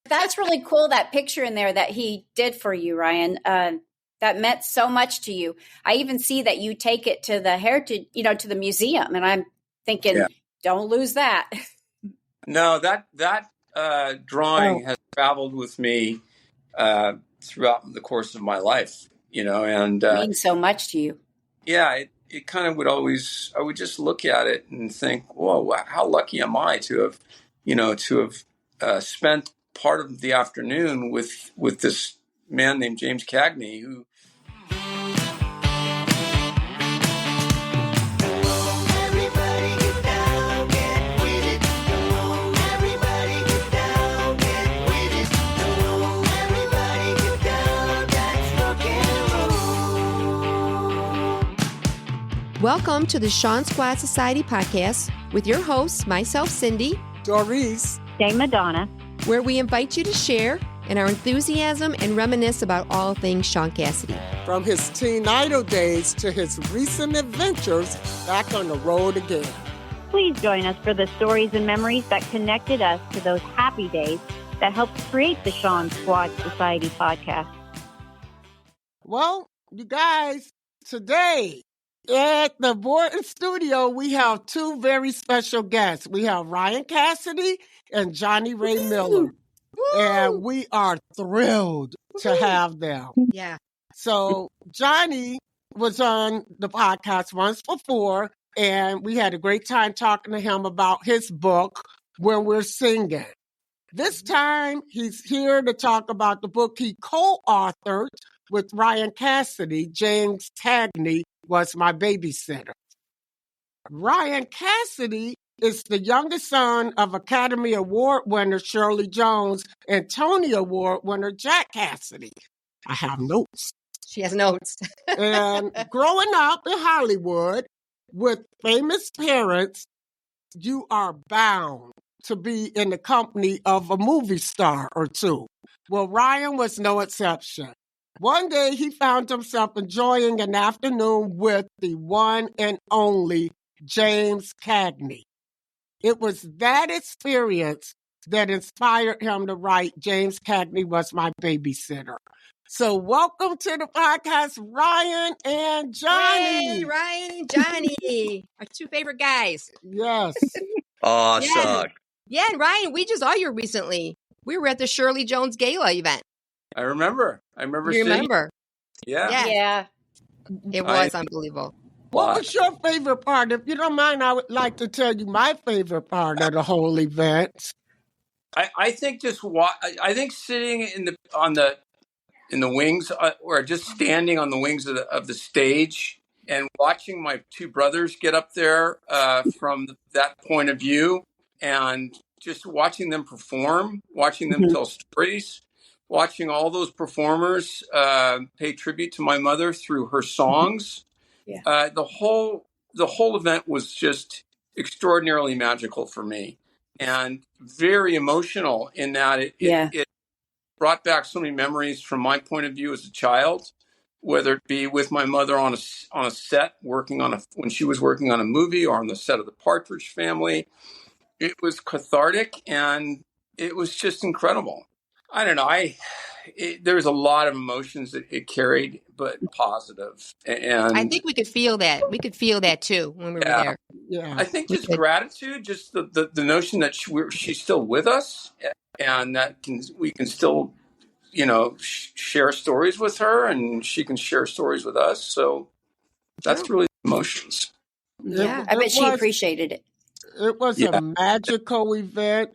That's really cool, that picture in there that he did for you, Ryan. That meant so much to you. I even see that you take it to the heritage, to the museum. And I'm thinking, don't lose that. No, that drawing has traveled with me throughout the course of my life, and it means so much to you. Yeah, it kind of I would just look at it and think, whoa, how lucky am I to have spent part of the afternoon with this man named James Cagney, who Welcome to the Sean Squad Society podcast with your hosts, myself, Cindy, Doris, Dame Madonna, where we invite you to share in our enthusiasm and reminisce about all things Sean Cassidy. From his teen idol days to his recent adventures back on the road again. Please join us for the stories and memories that connected us to those happy days that helped create the Sean Squad Society podcast. Well, you guys, today at the Borton Studio, we have two very special guests. We have Ryan Cassidy and Johnny Ray Miller. And we are thrilled to have them. Yeah. So Johnny was on the podcast once before, and we had a great time talking to him about his book, When We're Singing. This time, he's here to talk about the book he co-authored with Ryan Cassidy, James Cagney Was My Babysitter. Ryan Cassidy is the youngest son of Academy Award winner Shirley Jones and Tony Award winner Jack Cassidy. I have notes. She has notes. And growing up in Hollywood with famous parents, you are bound to be in the company of a movie star or two. Well, Ryan was no exception. One day, he found himself enjoying an afternoon with the one and only James Cagney. It was that experience that inspired him to write James Cagney Was My Babysitter. So welcome to the podcast, Ryan and Johnny. Hey, Ryan and Johnny, our two favorite guys. Yes. awesome. Yeah, and Ryan, we just saw you recently. We were at the Shirley Jones Gala event. I remember. You remember? Yeah. It was unbelievable. What was your favorite part? If you don't mind, I would like to tell you my favorite part of the whole event. I think I think sitting in the wings, or just standing on the wings of the stage and watching my two brothers get up there from that point of view, and just watching them perform, watching them tell stories, watching all those performers pay tribute to my mother through her songs. Yeah. The whole event was just extraordinarily magical for me, and very emotional in that it brought back so many memories from my point of view as a child, whether it be with my mother on a set when she was working on a movie, or on the set of The Partridge Family. It was cathartic, and it was just incredible. I don't know. There was a lot of emotions that it carried, but positive. And I think we could feel that. We could feel that too when we were there. Yeah. I think just gratitude, just the notion that she's still with us, and that we can still, share stories with her, and she can share stories with us. So that's really emotions. Yeah. I bet she appreciated it. It was a magical event.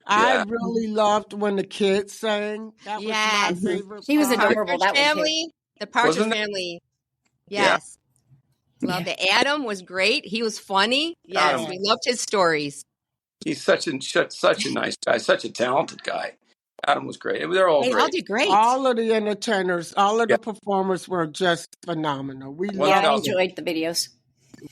I really loved when the kids sang. That was my favorite. He was part. adorable. That was The Partridge Family. Yes. Loved it. Adam was great. He was funny. Yes, we loved his stories. He's such a nice guy, such a talented guy. Adam was great. They're all great. All did great. All of the entertainers, all of the performers were just phenomenal. I enjoyed the videos.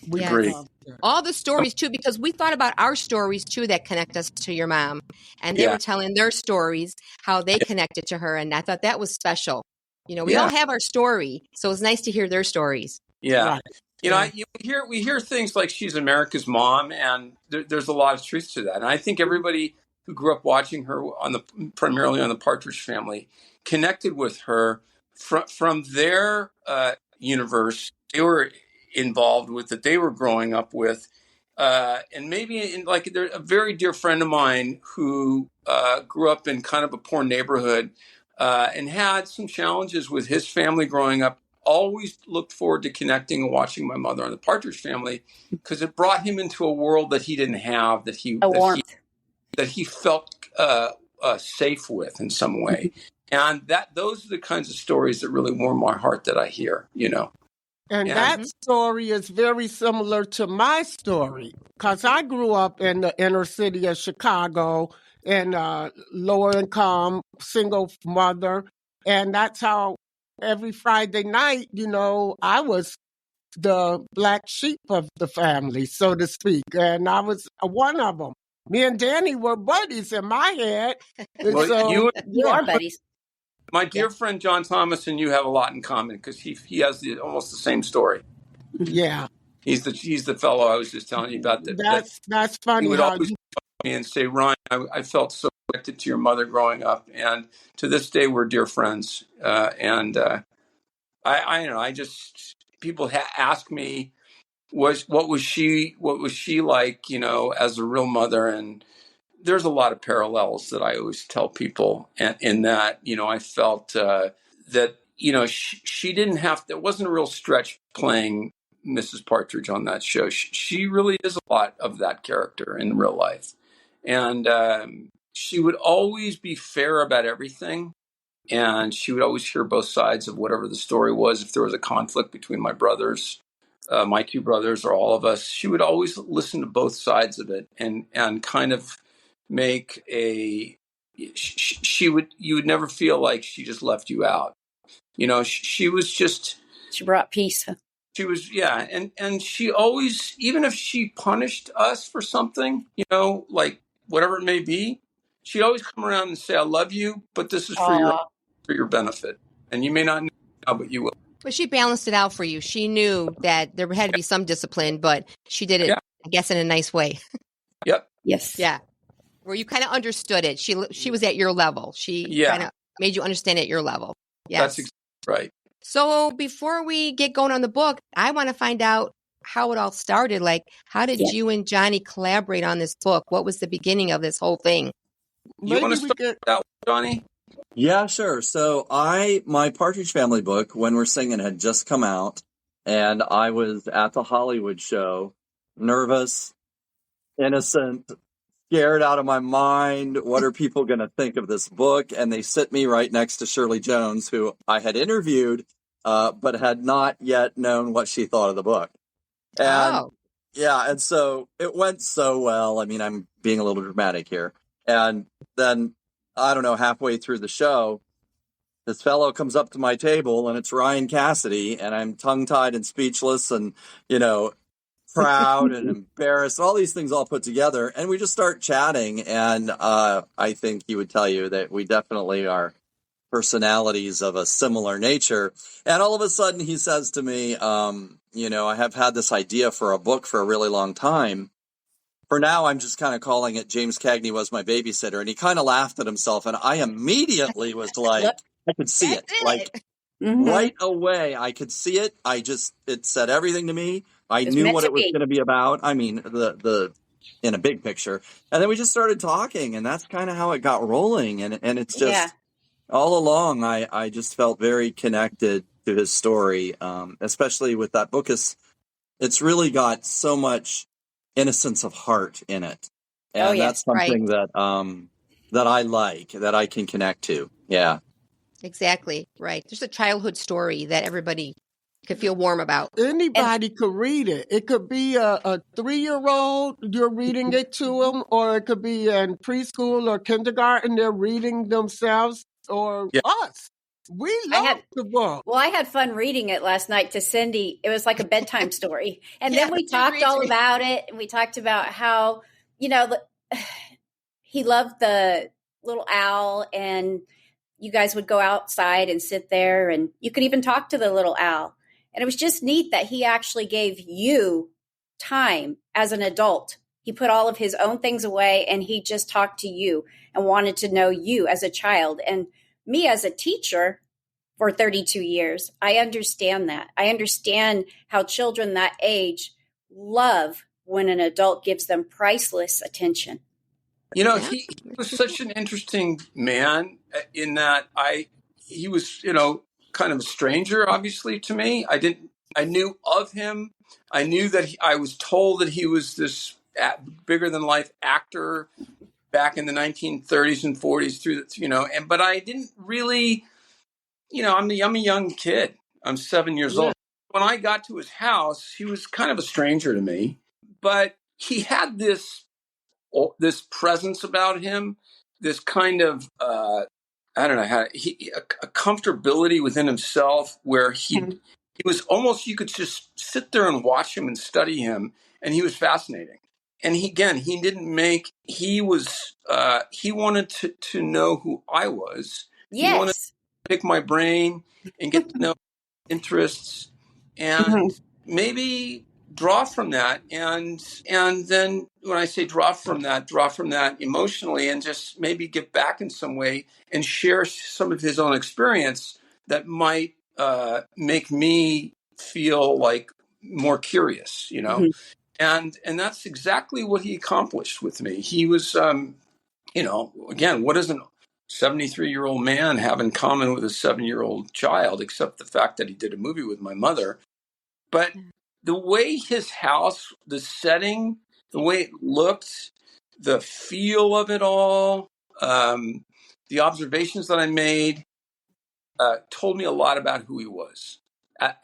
We agree. All the stories too, because we thought about our stories too that connect us to your mom, and they were telling their stories, how they connected to her, and I thought that was special. We all have our story, so it's nice to hear their stories. Yeah, we hear things like she's America's mom, and there's a lot of truth to that. And I think everybody who grew up watching her primarily on the Partridge Family, connected with her from their universe they were involved with, that they were growing up with. And maybe a very dear friend of mine who grew up in kind of a poor neighborhood and had some challenges with his family growing up, always looked forward to connecting and watching my mother on the Partridge Family, because it brought him into a world that he didn't have, that he felt safe with in some way. And those are the kinds of stories that really warm my heart that I hear, And that story is very similar to my story, because I grew up in the inner city of Chicago and lower income, single mother. And that's how every Friday night, I was the black sheep of the family, so to speak. And I was one of them. Me and Danny were buddies in my head. Well, so, you are buddies. My dear friend John Thomas and you have a lot in common, because he has almost the same story. Yeah. He's the fellow I was just telling you about. That's funny. He would always call me and say, Ryan, I felt so connected to your mother growing up, and to this day we're dear friends. I just, people ask me, what was she like, as a real mother, and there's a lot of parallels that I always tell people, in that, I felt that, she didn't have to, it wasn't a real stretch playing Mrs. Partridge on that show. She really is a lot of that character in real life. And she would always be fair about everything. And she would always hear both sides of whatever the story was. If there was a conflict between my brothers, my two brothers, or all of us, she would always listen to both sides of it and kind of make you would never feel like she just left you out. She brought peace. She was, yeah. And she always, even if she punished us for something, like whatever it may be, she'd always come around and say, I love you, but this is for your benefit. And you may not know now, but you will. But she balanced it out for you. She knew that there had to be some discipline, but she did it, I guess, in a nice way. Yep. Yes. Yeah. Where you kind of understood it. She was at your level. She kind of made you understand at your level. Yes. That's exactly right. So before we get going on the book, I want to find out how it all started. Like, how did you and Johnny collaborate on this book? What was the beginning of this whole thing? You want to start with that, Johnny? Yeah, sure. So my Partridge Family book, When We're Singing, had just come out, and I was at the Hollywood show, nervous, innocent, scared out of my mind. What are people going to think of this book? And they sit me right next to Shirley Jones, who I had interviewed, but had not yet known what she thought of the book. And and so it went so well. I mean, I'm being a little dramatic here. And then, I don't know, halfway through the show, this fellow comes up to my table, and it's Ryan Cassidy, and I'm tongue-tied and speechless and, proud and embarrassed, all these things all put together. And we just start chatting. And I think he would tell you that we definitely are personalities of a similar nature. And all of a sudden he says to me, I have had this idea for a book for a really long time. For now, I'm just kind of calling it James Cagney Was My Babysitter. And he kind of laughed at himself. And I immediately was like, I could see it. Like right away, I could see it. It said everything to me. I knew what it was going to be about. I mean, the in a big picture. And then we just started talking, and that's kind of how it got rolling. And it's just all along, I just felt very connected to his story, especially with that book. It's really got so much innocence of heart in it. And that's something that I like, that I can connect to. Yeah. Exactly. Right. There's a childhood story that everybody could feel warm about. Anybody could read it. It could be a 3-year-old, you're reading it to them, or it could be in preschool or kindergarten, they're reading themselves, or us. We love the book. Well, I had fun reading it last night to Cindy. It was like a bedtime story. And then we talked all about it. And we talked about how, he loved the little owl, and you guys would go outside and sit there, and you could even talk to the little owl. And it was just neat that he actually gave you time as an adult He put all of his own things away and he just talked to you and wanted to know you as a child. And me as a teacher for 32 years, I understand that. I understand how children that age love when an adult gives them priceless attention. You know, he was such an interesting man in that he was, you know, kind of a stranger, obviously, to me. I knew of him. I knew that I was told that he was this bigger than life actor back in the 1930s and 40s through the, you know, but I didn't really, you know, I'm a young kid. I'm 7 years old. When I got to his house, he was kind of a stranger to me, but he had this presence about him, this kind of, I don't know how a comfortability within himself where he was almost, you could just sit there and watch him and study him. And he was fascinating. And he wanted to know who I was. Yes. He wanted to pick my brain and get to know interests and maybe draw from that. And then when I say draw from that emotionally and just maybe give back in some way and share some of his own experience that might make me feel like more curious, you know? And that's exactly what he accomplished with me. He was, you know, again, what does a 73-year-old man have in common with a 7-year-old child, except the fact that he did a movie with my mother? But the way his house, the setting, the way it looked, the feel of it all, the observations that I made told me a lot about who he was.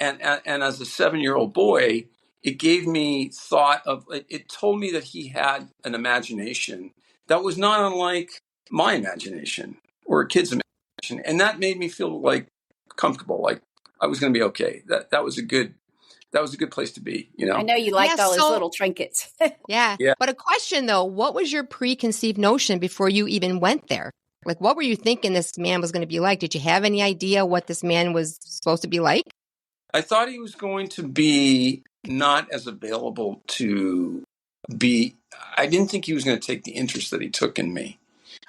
And as a 7-year-old boy, it gave me it told me that he had an imagination that was not unlike my imagination or a kid's imagination. And that made me feel like comfortable, like I was going to be okay. That was a good place to be, you know? I know you liked all his little trinkets. Yeah. But a question though, what was your preconceived notion before you even went there? Like, what were you thinking this man was going to be like? Did you have any idea what this man was supposed to be like? I thought he was going to be not as available to be. I didn't think he was going to take the interest that he took in me.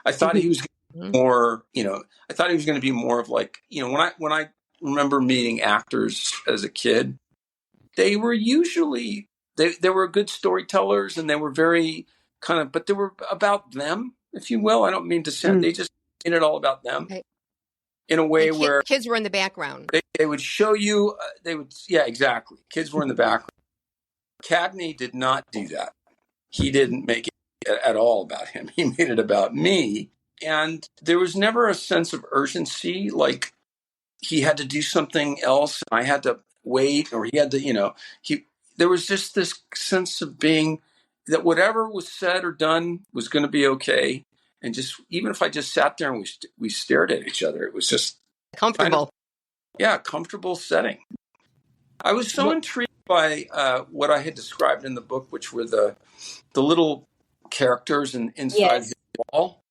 I thought he was going to be more, you know, I thought he was going to be more of like, you know, when I remember meeting actors as a kid, they were usually, they were good storytellers and they were very kind of, but they were about them, if you will. I don't mean to say they just made it all about them in a way where kids were in the background. They would show you, exactly. Kids were in the background. Cagney did not do that. He didn't make it at all about him. He made it about me. And there was never a sense of urgency, like he had to do something else. I had to wait, or he had to, you know, there was just this sense of being that whatever was said or done was going to be okay. And just, even if I just sat there and we stared at each other, it was just comfortable. Comfortable setting. I was so intrigued by what I had described in the book, which were the little characters inside his wall.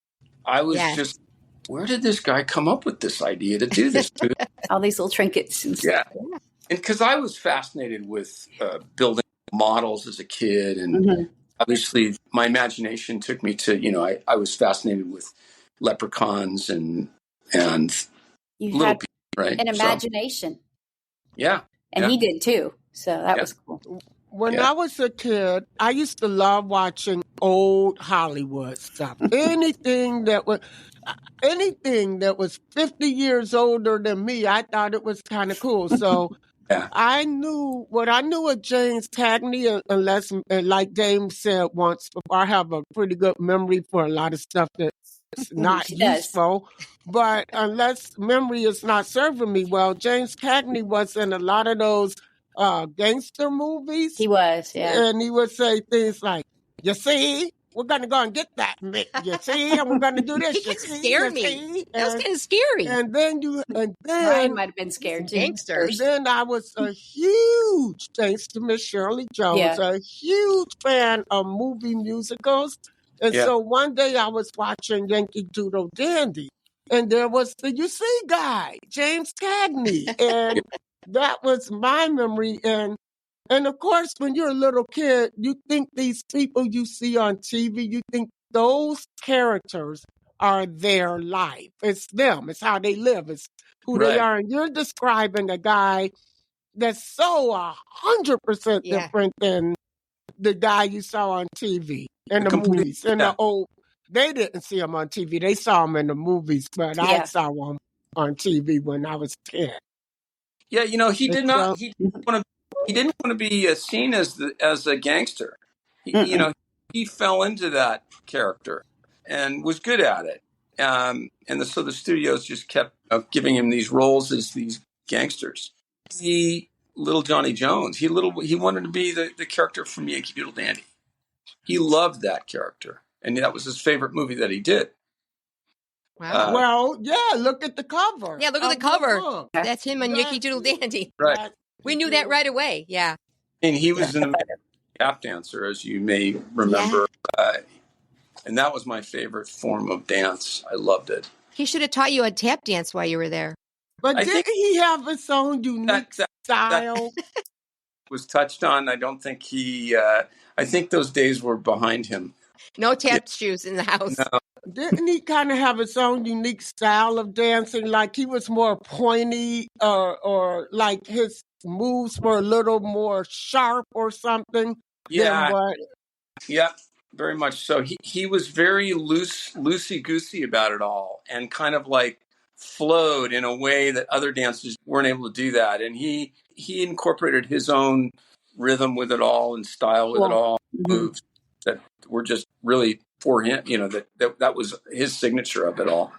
I was just, where did this guy come up with this idea to do this? All these little trinkets and stuff. Yeah. And because I was fascinated with building models as a kid. And obviously my imagination took me to, you know, I was fascinated with leprechauns and little people, right? An imagination. So, and he did too. So that was cool. When I was a kid, I used to love watching old Hollywood stuff. Anything that was 50 years older than me, I thought it was kind of cool. So I knew of James Cagney, unless, like James said once before, I have a pretty good memory for a lot of stuff that's not useful. But unless memory is not serving me well, James Cagney was in a lot of those gangster movies. He was, and he would say things like, "You see, we're gonna go and get that. You see, and we're gonna do this." He scared me. That was kind of scary. And then Ryan might have been scared too. Gangsters. And then I was a huge, thanks to Miss Shirley Jones, a huge fan of movie musicals. And so one day I was watching Yankee Doodle Dandy, and there was the You See guy, James Cagney, and that was my memory. And And of course, when you're a little kid, you think these people you see on TV, you think those characters are their life. It's them. It's how they live. It's who they are. And you're describing a guy that's so 100% different than the guy you saw on TV in the movies. In the old, they didn't see him on TV. They saw him in the movies, but I saw him on TV when I was 10. Yeah, he did not. He didn't want to be seen as a gangster. He fell into that character and was good at it. So the studios just kept giving him these roles as these gangsters. Little Johnny Jones. He wanted to be the character from Yankee Doodle Dandy. He loved that character, and that was his favorite movie that he did. Wow. Look at the cover. Yeah, look at the cover. That's him on Yankee Doodle Dandy. Right. We knew that right away. Yeah. And he was an amazing tap dancer, as you may remember. Yeah. And that was my favorite form of dance. I loved it. He should have taught you a tap dance while you were there. But didn't he have his own unique style? That was touched on. I don't think I think those days were behind him. No tap shoes in the house. No. Didn't he kind of have his own unique style of dancing? Like he was more pointy or like his moves were a little more sharp or something? Yeah. Yeah, very much so. He was very loosey-goosey about it all and kind of like flowed in a way that other dancers weren't able to do that. And he incorporated his own rhythm with it all and style with it all, moves that were just really for him, that was his signature of it all.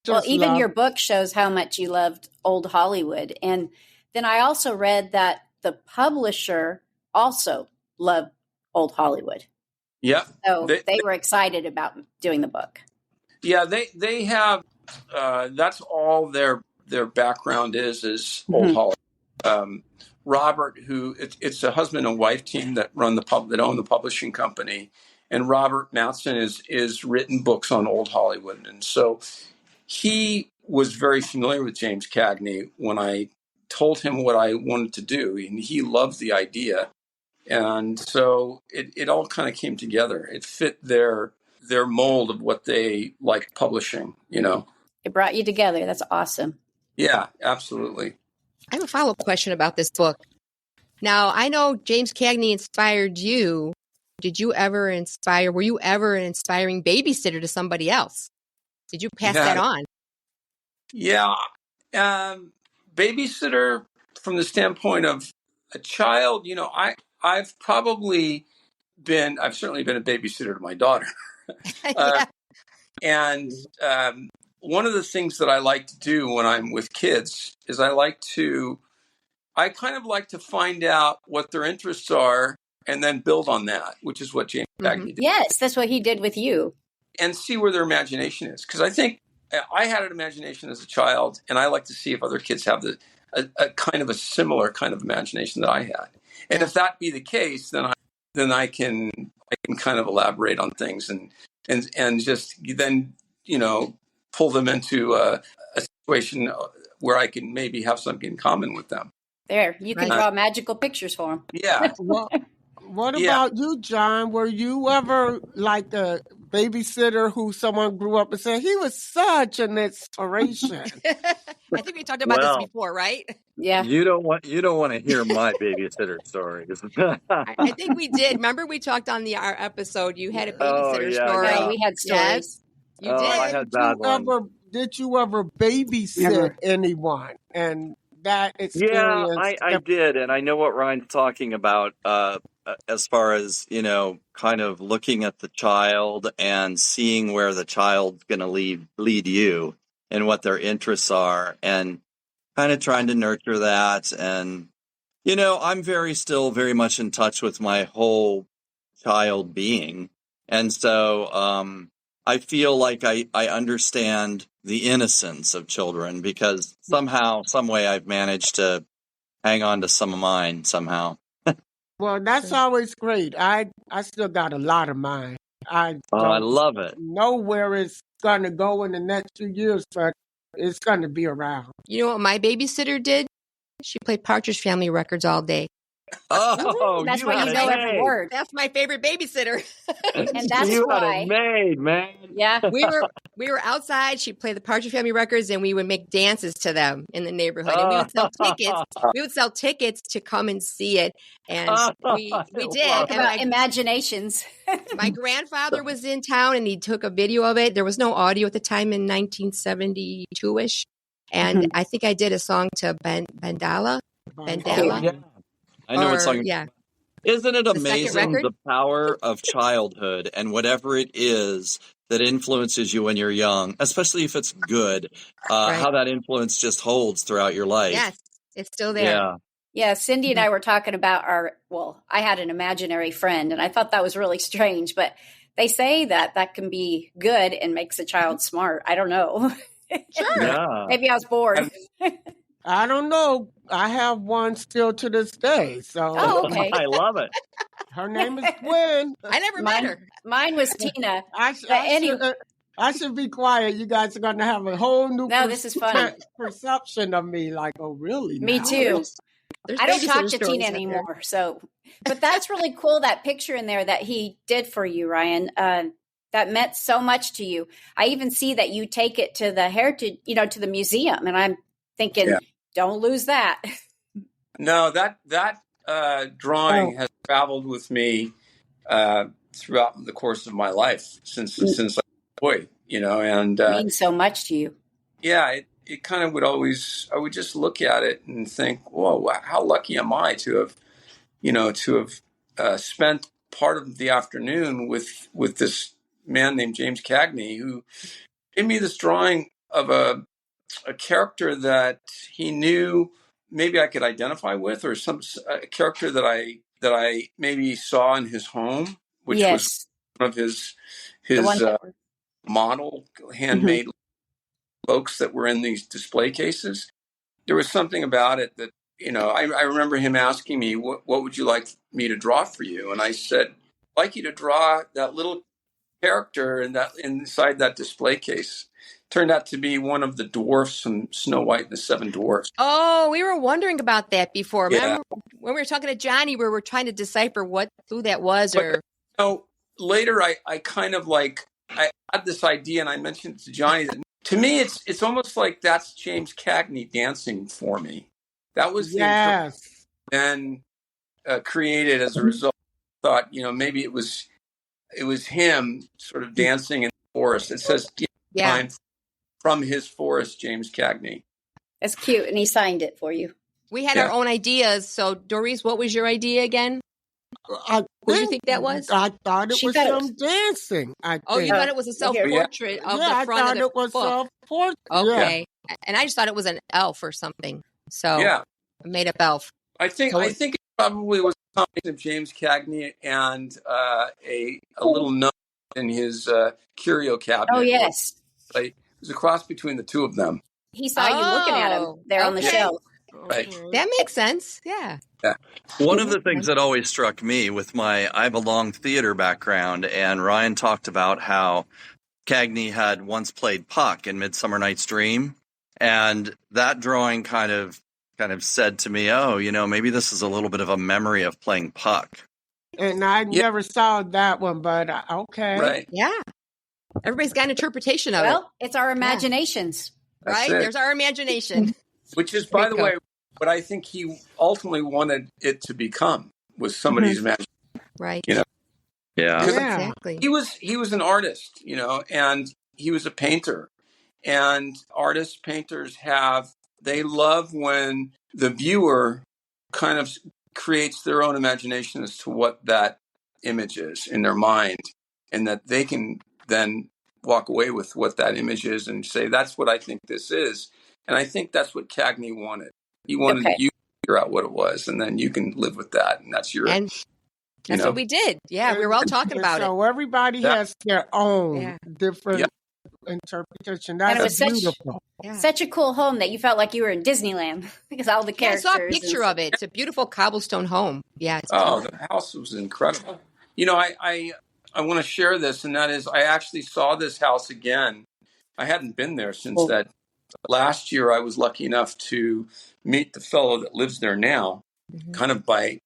Well, even your book shows how much you loved old Hollywood. And then I also read that the publisher also loved old Hollywood. Yeah. So they were excited about doing the book. Yeah, they have, that's all their background is old Hollywood. Robert, who it's a husband and wife team that own the publishing company, and Robert Matson is written books on old Hollywood, and so he was very familiar with James Cagney when I told him what I wanted to do, and he loved the idea, and so it all kind of came together. It fit their mold of what they like publishing. It brought you together. That's awesome. Yeah, absolutely. I have a follow-up question about this book. Now, I know James Cagney inspired you. Were you ever an inspiring babysitter to somebody else? Did you pass that on? Yeah. Babysitter from the standpoint of a child, I've certainly been a babysitter to my daughter. And one of the things that I like to do when I'm with kids is I kind of like to find out what their interests are and then build on that, which is what James Cagney did. Yes, that's what he did with you. And see where their imagination is. Because I think I had an imagination as a child, and I like to see if other kids have a kind of a similar kind of imagination that I had. And if that be the case, then I can kind of elaborate on things and just then, pull them into a situation where I can maybe have something in common with them. There, you can draw magical pictures for them. Yeah. Well, what about you, John? Were you ever like a babysitter who someone grew up and said, he was such an inspiration? I think we talked about this before, right? Yeah. You don't want to hear my babysitter stories. I think we did. Remember we talked on our episode, you had a babysitter story. Yeah, we had stories. Yes, you did. I had bad ones. Did you ever babysit anyone? And that experience. Yeah, I did. And I know what Ryan's talking about as far as, kind of looking at the child and seeing where the child's going to lead you and what their interests are and kind of trying to nurture that. And, I'm still very much in touch with my whole child being. And so I feel like I understand the innocence of children because somehow, some way I've managed to hang on to some of mine somehow. Well, that's always great. I still got a lot of mine. I love it. know where it's going to go in the next 2 years, but it's going to be around. You know what my babysitter did? She played Partridge Family records all day. Oh, That's you why had you it know every made. word. That's my favorite babysitter. And that's You had why. it made, man. Yeah. We were outside. She'd play the Partridge Family records, and we would make dances to them in the neighborhood. And we would sell tickets. We would sell tickets to come and see it, and we did. Talk And about imaginations. my grandfather was in town, and he took a video of it. There was no audio at the time in 1972-ish, and I think I did a song to Bandala. Yeah. I know what song. Yeah. Isn't it The second amazing record? the power of childhood and whatever it is that influences you when you're young, especially if it's good, how that influence just holds throughout your life? Yes, it's still there. Yeah, Cindy and I were talking about I had an imaginary friend, and I thought that was really strange, but they say that can be good and makes a child smart. I don't know. Sure. Yeah. Maybe I was bored. I don't know. I have one still to this day. So okay. I love it. Her name is Gwen. I never met her. Mine was Tina. I should be quiet. You guys are going to have a whole new this is funny. perception of me. Like, oh, really? Me too. There's I don't talk to stories Tina anymore. But that's really cool, that picture in there that he did for you, Ryan. That meant so much to you. I even see that you take it to the heritage, to the museum. And I'm thinking, don't lose that. No, that drawing has traveled with me throughout the course of my life since I was a boy, and it means so much to you. Yeah, it kind of I would just look at it and think, whoa, how lucky am I to have spent part of the afternoon with this man named James Cagney, who gave me this drawing of a character that he knew maybe I could identify with, or a character that I maybe saw in his home, which was one of his model handmade folks that were in these display cases. There was something about it that, I remember him asking me, what would you like me to draw for you? And I said, I'd like you to draw that little character inside that display case. Turned out to be one of the dwarfs from Snow White and the Seven Dwarfs. Oh, we were wondering about that before. Yeah. Remember when we were talking to Johnny, we were trying to decipher who that was? Later I kind of I had this idea, and I mentioned to Johnny that to me it's almost like that's James Cagney dancing for me. That was the then created as a result. Thought maybe it was him sort of dancing in the forest. It says from his forest, James Cagney. That's cute, and he signed it for you. We had our own ideas. So, Doris, what was your idea again? What did you think that was? I thought it was some dancing. You thought it was a self-portrait of the front of the book? Yeah, I thought it was self-portrait. Okay. Yeah. And I just thought it was an elf or something. So, a made-up elf. I think it probably was a combination of James Cagney and a little note in his curio cabinet. Oh, yes. It was a cross between the two of them. He saw you looking at him there on the shelf. Right. That makes sense. Yeah. One of the things that always struck me I have a long theater background, and Ryan talked about how Cagney had once played Puck in Midsummer Night's Dream. And that drawing kind of said to me, maybe this is a little bit of a memory of playing Puck. And I never saw that one, but okay. Right. Yeah. Everybody's got an interpretation of it. Well, it's our imaginations. Right? There's our imagination. Which is, by the way, what I think he ultimately wanted it to become, was somebody's imagination. Right. Yeah. Exactly. He was an artist, and he was a painter. And painters they love when the viewer kind of creates their own imagination as to what that image is in their mind, and that they can then walk away with what that image is and say, that's what I think this is. And I think that's what Cagney wanted. He wanted you to figure out what it was, and then you can live with that. And that's your... And that's what we did. Yeah, we were all talking about it. So everybody has their own different interpretation. That's beautiful. Such a cool home that you felt like you were in Disneyland because all the characters. I saw a picture of it. It's a beautiful cobblestone home. Yeah. The house was incredible. I want to share this, and that is I actually saw this house again. I hadn't been there since that. Last year, I was lucky enough to meet the fellow that lives there now, kind of by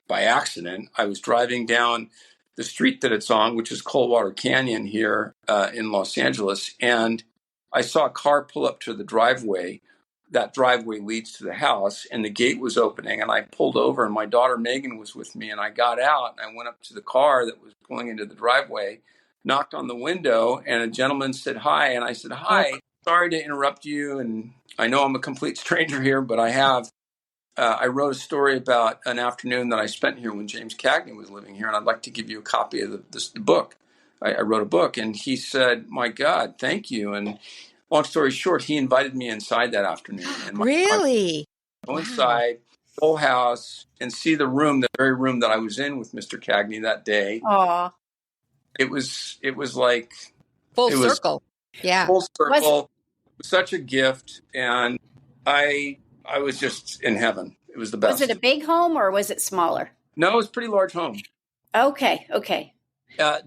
by accident. I was driving down the street that it's on, which is Coldwater Canyon here in Los Angeles, and I saw a car pull up to the driveway. That driveway leads to the house, and the gate was opening, and I pulled over, and my daughter Megan was with me, and I got out, and I went up to the car that was pulling into the driveway, knocked on the window, and a gentleman said hi, and I said, hi, sorry to interrupt you, and I know I'm a complete stranger here, but I wrote a story about an afternoon that I spent here when James Cagney was living here, and I'd like to give you a copy of the book. I wrote a book, and he said, my God, thank you. And long story short, he invited me inside that afternoon. And Really? Go inside, whole house, and see the room, the very room that I was in with Mr. Cagney that day. Aw. It was like full circle. Yeah. Full circle. Such a gift. And I was just in heaven. It was the best. Was it a big home or was it smaller? No, it was a pretty large home. Okay.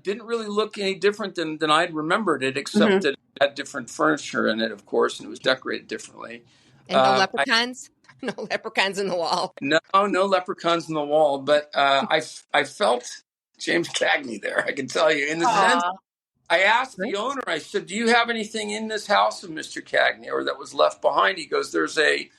Didn't really look any different than I'd remembered it, except that it had different furniture in it, of course, and it was decorated differently. And no leprechauns? No leprechauns in the wall. No leprechauns in the wall, but I felt James Cagney there, I can tell you. In the sense, I asked the owner, I said, do you have anything in this house of Mr. Cagney or that was left behind? He goes, there's a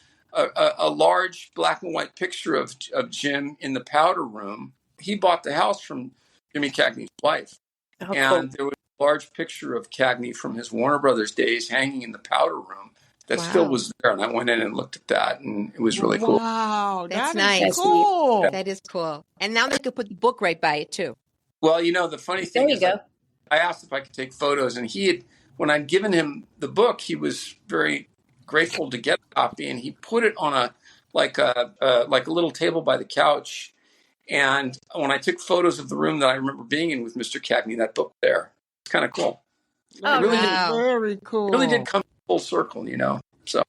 large black and white picture of Jim in the powder room. He bought the house from Jimmy Cagney's wife. Oh, and there was a large picture of Cagney from his Warner Brothers days hanging in the powder room that still was there. And I went in and looked at that, and it was really cool. Wow, that's nice. Cool. That is cool. And now they could put the book right by it, too. Well, the funny thing is, I asked if I could take photos, and when I'd given him the book, he was very grateful to get a copy, and he put it on a little table by the couch. And when I took photos of the room that I remember being in with Mr. Cagney, that book there, it's kind of cool. Oh, really very cool. Really did come full circle, So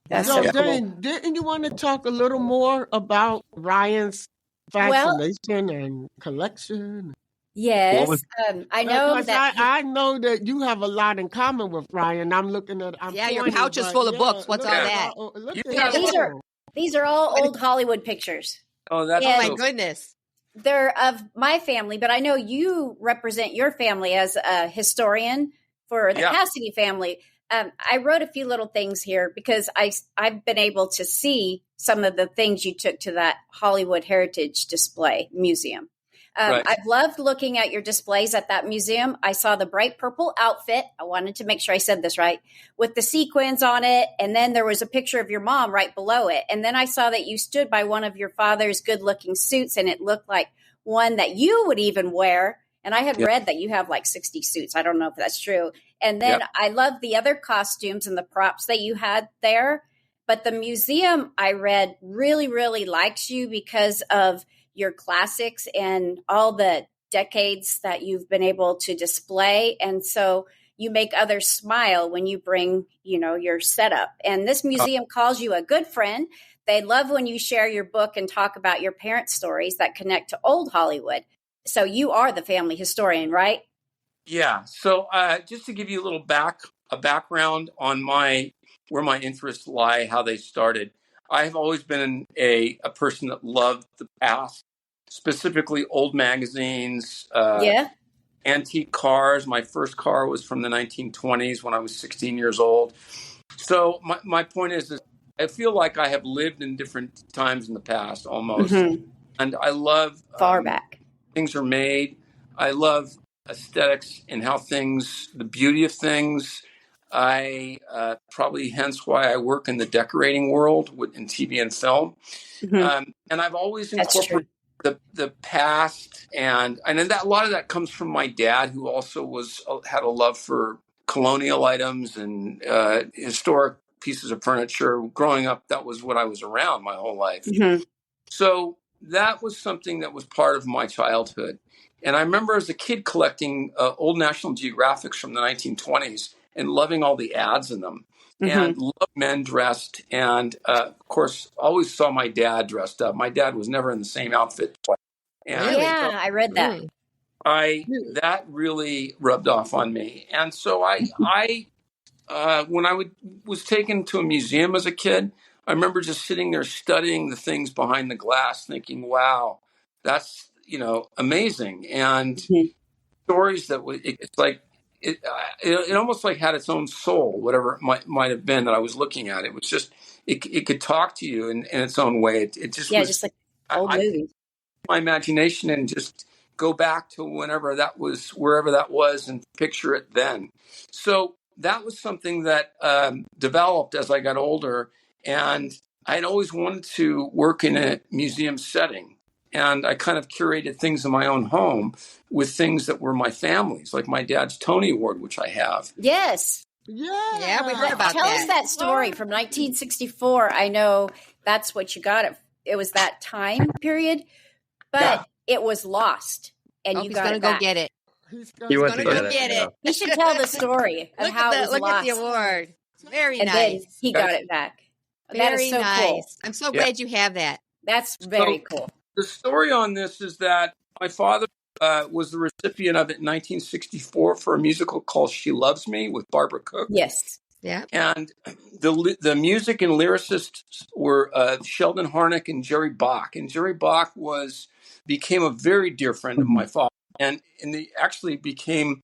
that's Jane, didn't you want to talk a little more about Ryan's fascination and collection? Yes, I know that. I know that you have a lot in common with Ryan. I'm looking at. Your pouch is full of books. What's all that? These are all old Hollywood pictures. Oh, that's my goodness. They're of my family, but I know you represent your family as a historian for the Cassidy family. I wrote a few little things here because I've been able to see some of the things you took to that Hollywood Heritage Display Museum. I've loved looking at your displays at that museum. I saw the bright purple outfit. I wanted to make sure I said this right, with the sequins on it. And then there was a picture of your mom right below it. And then I saw that you stood by one of your father's good looking suits, and it looked like one that you would even wear. And I had read that you have like 60 suits. I don't know if that's true. And then I love the other costumes and the props that you had there. But the museum, I read, really, really likes you because of your classics and all the decades that you've been able to display. And so you make others smile when you bring, your setup. And this museum calls you a good friend. They love when you share your book and talk about your parents' stories that connect to old Hollywood. So you are the family historian, right? Yeah. So just to give you a background on where my interests lie, how they started. I have always been a person that loved the past, specifically old magazines, antique cars. My first car was from the 1920s when I was 16 years old. So my point is I feel like I have lived in different times in the past almost. Mm-hmm. And I love far back. Things are made. I love aesthetics and how the beauty of things. I probably hence why I work in the decorating world in TV and film. Mm-hmm. And I've always incorporated the past, and that a lot of that comes from my dad, who also had a love for colonial items and historic pieces of furniture. Growing up, that was what I was around my whole life. Mm-hmm. So that was something that was part of my childhood. And I remember as a kid collecting old National Geographics from the 1920s and loving all the ads in them, mm-hmm. and loved men dressed. And of course, always saw my dad dressed up. My dad was never in the same outfit twice. And I read that. That really rubbed off on me. And so I when I was taken to a museum as a kid, I remember just sitting there studying the things behind the glass, thinking, wow, that's, amazing. And stories that it's like, it almost like had its own soul, whatever it might have been that I was looking at. It was just, it could talk to you in its own way. It just was just like old movies. My imagination and just go back to wherever that was and picture it then. So that was something that developed as I got older, and I'd always wanted to work in a museum setting. And I kind of curated things in my own home with things that were my family's, like my dad's Tony Award, which I have. Yes. Yeah, we heard about Tell us that story from 1964. I know that's what you got. It was that time period, but it was lost, and you got it back. Go get it. He went to go get it. He should tell the story of how it was lost. Look at the award. Very and nice. Then he got it back. That is so nice. Cool. I'm so glad you have that. That's very cool. The story on this is that my father was the recipient of it in 1964 for a musical called She Loves Me with Barbara Cook. Yes. Yeah. And the music and lyricists were Sheldon Harnick and Jerry Bach. And Jerry Bach became a very dear friend of my father. And they actually became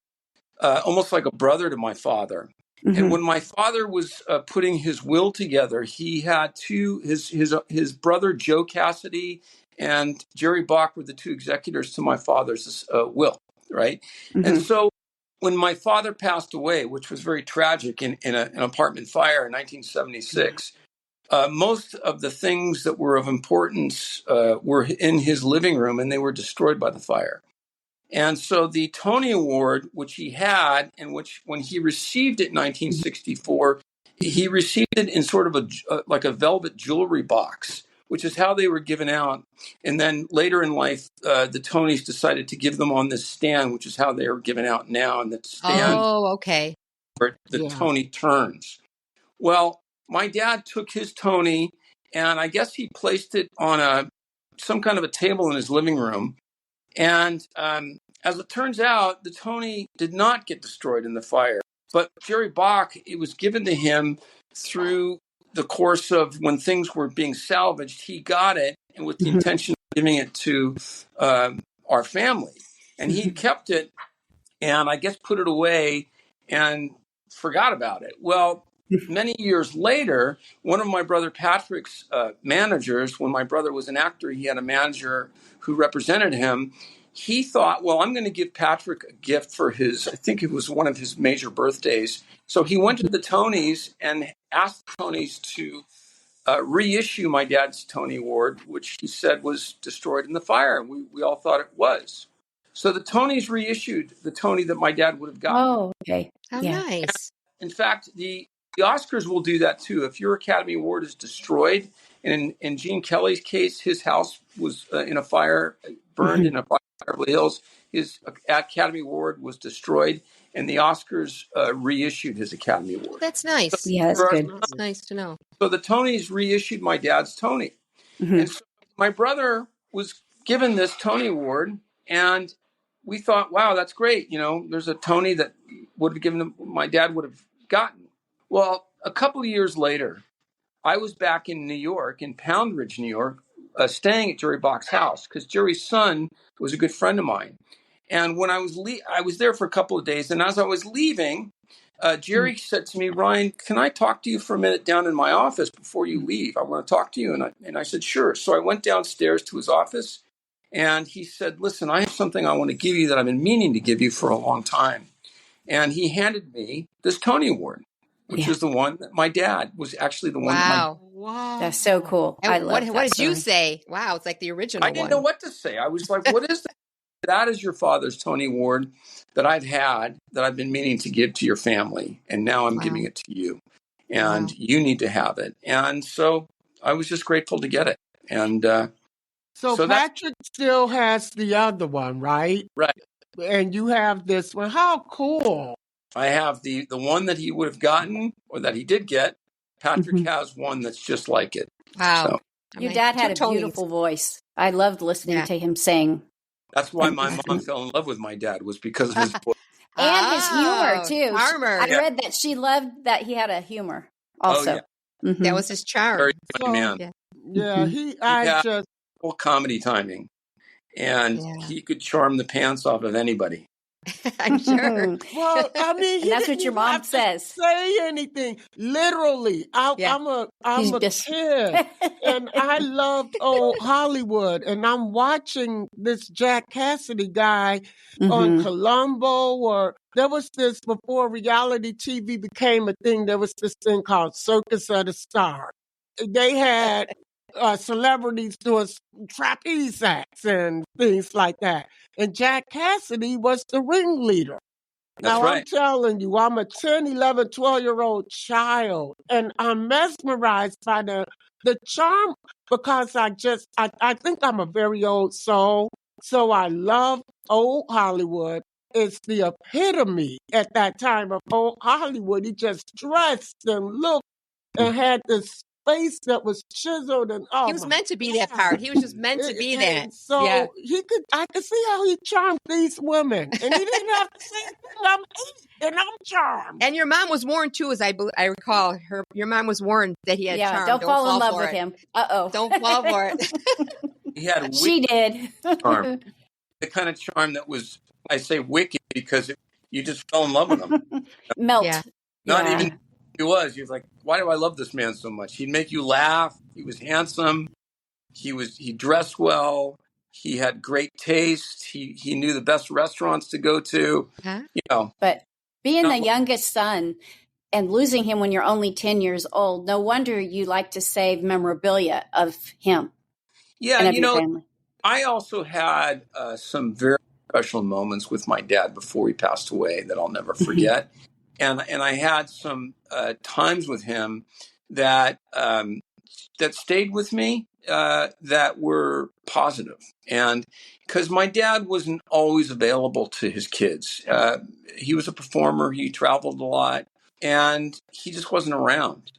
almost like a brother to my father. Mm-hmm. And when my father was putting his will together, he had his brother Joe Cassidy and Jerry Bach were the two executors to my father's will, right? Mm-hmm. And so when my father passed away, which was very tragic in an apartment fire in 1976, most of the things that were of importance were in his living room, and they were destroyed by the fire. And so the Tony Award, which he had, and which when he received it in 1964, he received it in sort of like a velvet jewelry box, which is how they were given out. And then later in life, the Tonys decided to give them on this stand, which is how they are given out now. And that stand, where the Tony turns. Well, my dad took his Tony, and I guess he placed it on some kind of a table in his living room. And as it turns out, the Tony did not get destroyed in the fire. But Jerry Bach, it was given to him through the course of when things were being salvaged. He got it, and with the intention of giving it to our family. And he kept it and I guess put it away and forgot about it. Well, many years later, one of my brother Patrick's managers, when my brother was an actor, he had a manager who represented him. He thought, well, I'm going to give Patrick a gift for I think it was one of his major birthdays. So he went to the Tonys and asked the Tonys to reissue my dad's Tony Award, which he said was destroyed in the fire. And we all thought it was. So the Tonys reissued the Tony that my dad would have gotten. Oh, okay. How nice. And in fact, the Oscars will do that too. If your Academy Award is destroyed, and in Gene Kelly's case, his house was in a fire, burned in a fire in Beverly Hills. His Academy Award was destroyed, and the Oscars reissued his Academy Award. That's nice. So, yeah, that's good. That's nice to know. So the Tonys reissued my dad's Tony. And so my brother was given this Tony Award, and we thought, wow, that's great. You know, there's a Tony that would have given him, my dad would have gotten. Well, a couple of years later, I was back in New York, in Pound Ridge, New York, staying at Jerry Bach's house because Jerry's son was a good friend of mine. And when I was there for a couple of days, and as I was leaving, Jerry said to me, Ryan, can I talk to you for a minute down in my office before you leave? I want to talk to you. And I said, sure. So I went downstairs to his office, and he said, listen, I have something I want to give you that I've been meaning to give you for a long time. And he handed me this Tony Award, which is the one that my dad was actually the one. Wow. That's so cool. And I love that. What did you say? Wow, it's like the original one. I didn't know what to say. I was like, what is that? That is your father's Tony Award that I've had, that I've been meaning to give to your family. And now I'm giving it to you. And you need to have it. And so I was just grateful to get it. And so Patrick still has the other one, right? Right. And you have this one. How cool. I have the one that he would have gotten, or that he did get. Patrick has one that's just like it. Wow. So, your dad had a beautiful voice. I loved listening to him sing. That's why my mom fell in love with my dad, was because of his voice. And his humor, too. Charmer. I read that she loved that he had a humor also. Oh, that was his charm. Very funny man. Yeah, he just full comedy timing. and he could charm the pants off of anybody. I'm sure. Well, I mean, and that's what your mom says. Say anything. Literally, I'm a kid, and I loved old Hollywood, and I'm watching this Jack Cassidy guy on Columbo, or there was this before reality TV became a thing. There was this thing called Circus of the Stars. They had celebrities doing trapeze acts and things like that. And Jack Cassidy was the ringleader. Now, I'm telling you, I'm a 10, 11, 12-year-old child, and I'm mesmerized by the charm because I think I'm a very old soul. So I love old Hollywood. It's the epitome at that time of old Hollywood. He just dressed and looked and had this face that was chiseled, and he was meant to be that part. He was just meant to be that. So I could see how he charmed these women, and he didn't have to say anything. I'm 8 and I'm charmed. And your mom was warned too, as I recall. Your mom was warned that he had charm. Don't fall in love with him. Don't fall for it. He had she did charm, the kind of charm that was, I say, wicked because you just fell in love with him. Melt. Not even. He was like, why do I love this man so much? He'd make you laugh. He was handsome. He dressed well. He had great taste. He knew the best restaurants to go to. You know. But being the youngest son and losing him when you're only 10 years old, no wonder you like to save memorabilia of him. Yeah, and family. I also had some very special moments with my dad before he passed away that I'll never forget. And I had some times with him that stayed with me that were positive. And because my dad wasn't always available to his kids. He was a performer. He traveled a lot. And he just wasn't around,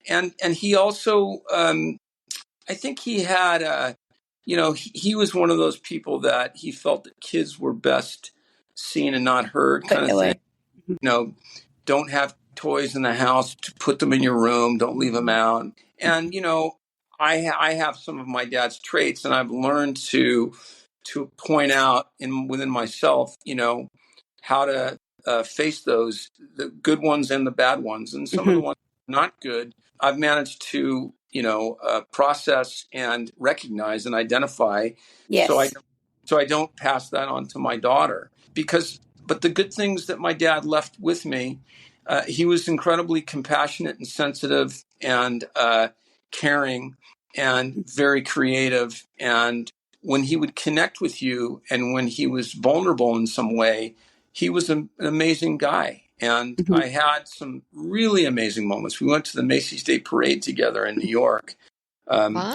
And he also, I think he had, he was one of those people that he felt that kids were best seen and not heard kind of thing. Don't have toys in the house, to put them in your room, don't leave them out. And, I have some of my dad's traits, and I've learned to point out within myself, how to face those, the good ones and the bad ones. And some of the ones not good, I've managed to, process and recognize and identify. Yes. So I don't pass that on to my daughter but the good things that my dad left with me, he was incredibly compassionate and sensitive and caring and very creative. And when he would connect with you and when he was vulnerable in some way, he was an amazing guy. And I had some really amazing moments. We went to the Macy's Day Parade together in New York.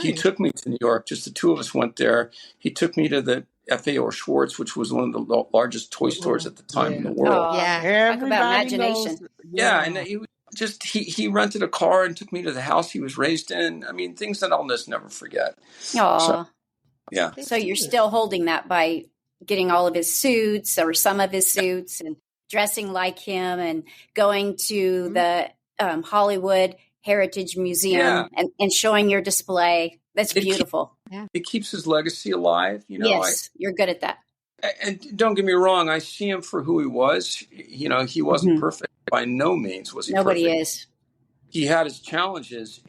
He took me to New York. Just the two of us went there. He took me to the FAO Schwartz, which was one of the largest toy stores at the time in the world. Talk about imagination. And he rented a car and took me to the house he was raised in. I mean, things that I'll just never forget. So So you're still holding that by getting all of his suits or some of his suits and dressing like him and going to the Hollywood Heritage Museum and showing your display. That's beautiful. It keeps his legacy alive. Yes, you're good at that. And don't get me wrong, I see him for who he was. He wasn't perfect. By no means was he perfect. Nobody is. He had his challenges,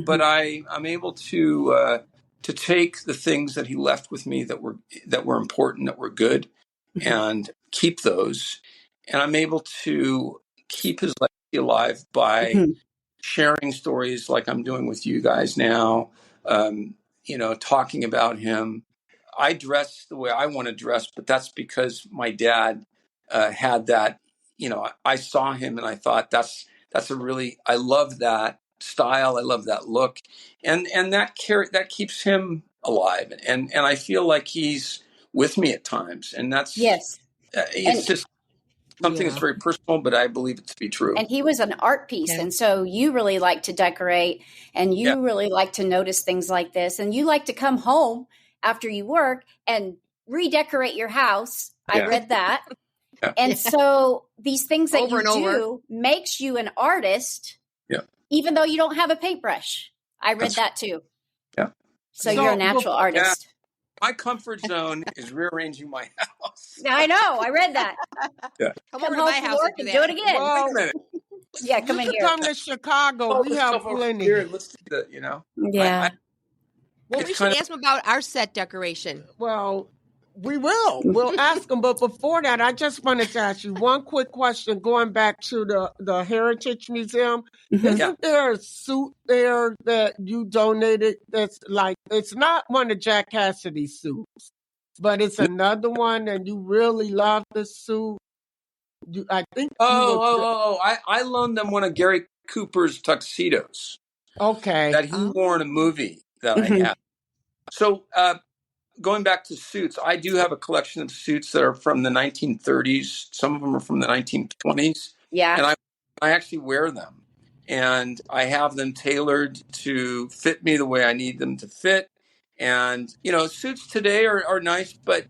but I'm able to take the things that he left with me that were important, that were good, and keep those. And I'm able to keep his legacy alive by sharing stories like I'm doing with you guys now, talking about him. I dress the way I want to dress, but that's because my dad had that. I saw him and I thought that's I love that style. I love that look, and that keeps him alive. And I feel like he's with me at times, and that's it's just something that's very personal, but I believe it to be true. And he was an art piece. And so you really like to decorate and you really like to notice things like this. And you like to come home after you work and redecorate your house. I read that. And so these things that you do makes you an artist, even though you don't have a paintbrush. I read that too. Yeah. So you're a natural artist. My comfort zone is rearranging my house. I know. I read that. Yeah. Come over to my house and do do it again. Well, Wait a minute. Yeah, come in you can here. come to Chicago. We have plenty. Here, let's do that, you know? Yeah. Well, we should ask them about our set decoration. Well, we will. We'll ask them. But before that, I just wanted to ask you one quick question going back to the Heritage Museum. Mm-hmm. Isn't there a suit there that you donated that's like, it's not one of Jack Cassidy's suits, but it's another one and you really love the suit? I think. I loaned them one of Gary Cooper's tuxedos. Okay. That he wore in a movie that I had. So, going back to suits, I do have a collection of suits that are from the 1930s. Some of them are from the 1920s. Yeah. And I actually wear them. And I have them tailored to fit me the way I need them to fit. And, you know, suits today are nice, but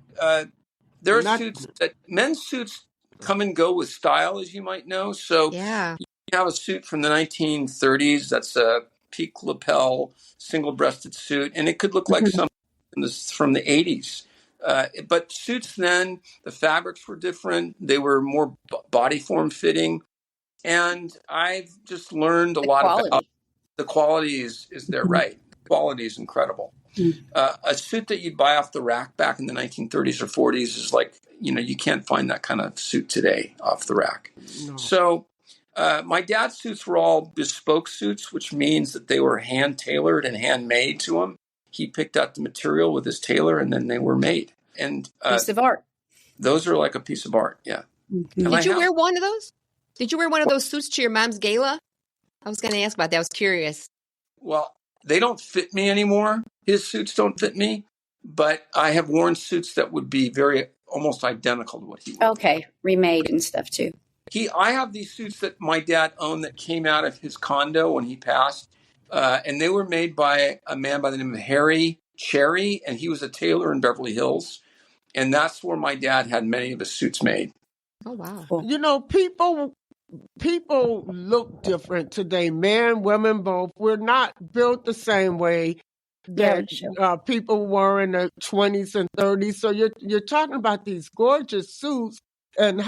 there are suits that men's suits come and go with style, as you might know. So yeah, you have a suit from the 1930s that's a peak lapel, single-breasted suit, and it could look like something from the 80s. But suits then, the fabrics were different. They were more body form fitting. And I've just learned a lot about the quality is there, right? The quality is incredible. A suit that you'd buy off the rack back in the 1930s or 40s is like, you know, you can't find that kind of suit today off the rack. No. So my dad's suits were all bespoke suits, which means that they were hand tailored and handmade to him. He picked out the material with his tailor and then they were made. And piece of art. Those are like a piece of art. Yeah. Mm-hmm. Did you wear one of those? Did you wear one of those suits to your mom's gala? I was going to ask about that. I was curious. Well, they don't fit me anymore. His suits don't fit me, but I have worn suits that would be almost identical to what he wore. Okay, remade and stuff too. I have these suits that my dad owned that came out of his condo when he passed, and they were made by a man by the name of Harry Cherry, and he was a tailor in Beverly Hills, and that's where my dad had many of his suits made. Oh, wow. You know, people look different today, men, women, both. We're not built the same way that people were in the 20s and 30s. So you're talking about these gorgeous suits and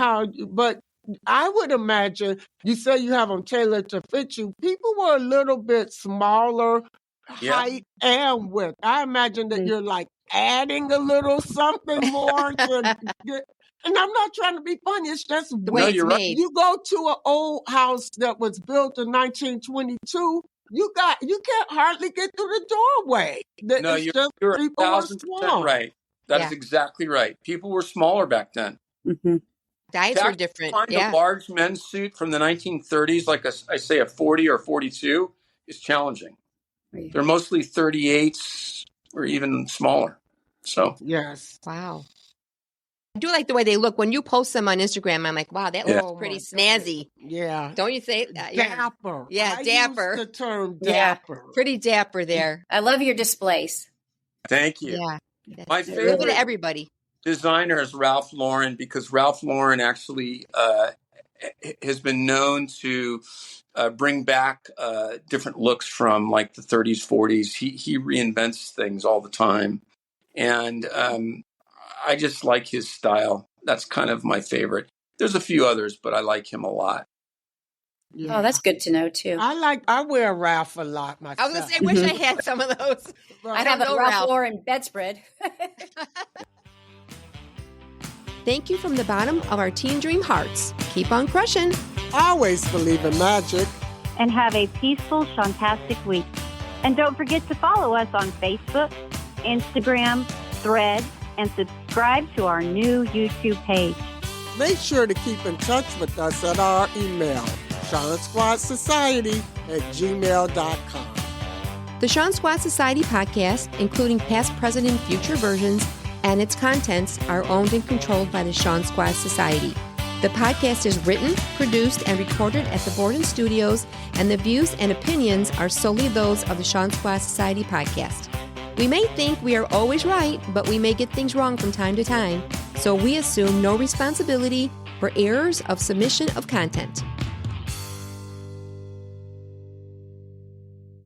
but I would imagine, you say you have them tailored to fit you. People were a little bit smaller height and width. I imagine that you're like adding a little something more to get. And I'm not trying to be funny. It's just the way it's made. You go to an old house that was built in 1922. You can't hardly get through the doorway. No, you're 1,000% right. That is exactly right. People were smaller back then. Mm-hmm. Diets were different. Find a large men's suit from the 1930s, like I say a 40 or 42, is challenging. Right. They're mostly 38s or even smaller. So yes, wow. I do like the way they look. When you post them on Instagram, I'm like, wow, that looks pretty snazzy. Yeah. Don't you think? Dapper. Yeah, dapper. Use the term dapper. Yeah, pretty dapper there. I love your displays. Thank you. Yeah. My favorite to everybody. designer is Ralph Lauren, because Ralph Lauren actually has been known to bring back different looks from like the 30s, 40s. He reinvents things all the time. And I just like his style. That's kind of my favorite. There's a few others, but I like him a lot. Yeah. Oh, that's good to know too. I wear Ralph a lot myself. I was going to say, wish I had some of those. I have a Ralph Lauren bedspread. Thank you from the bottom of our Teen Dream hearts. Keep on crushing. Always believe in magic. And have a peaceful, shantastic week. And don't forget to follow us on Facebook, Instagram, Threads, and subscribe to our new YouTube page. Make sure to keep in touch with us at our email, SeanSquadSociety@gmail.com. The Sean Squad Society podcast, including past, present, and future versions, and its contents are owned and controlled by the Sean Squad Society. The podcast is written, produced, and recorded at the Borden Studios, and the views and opinions are solely those of the Sean Squad Society podcast. We may think we are always right, but we may get things wrong from time to time, so we assume no responsibility for errors of submission of content.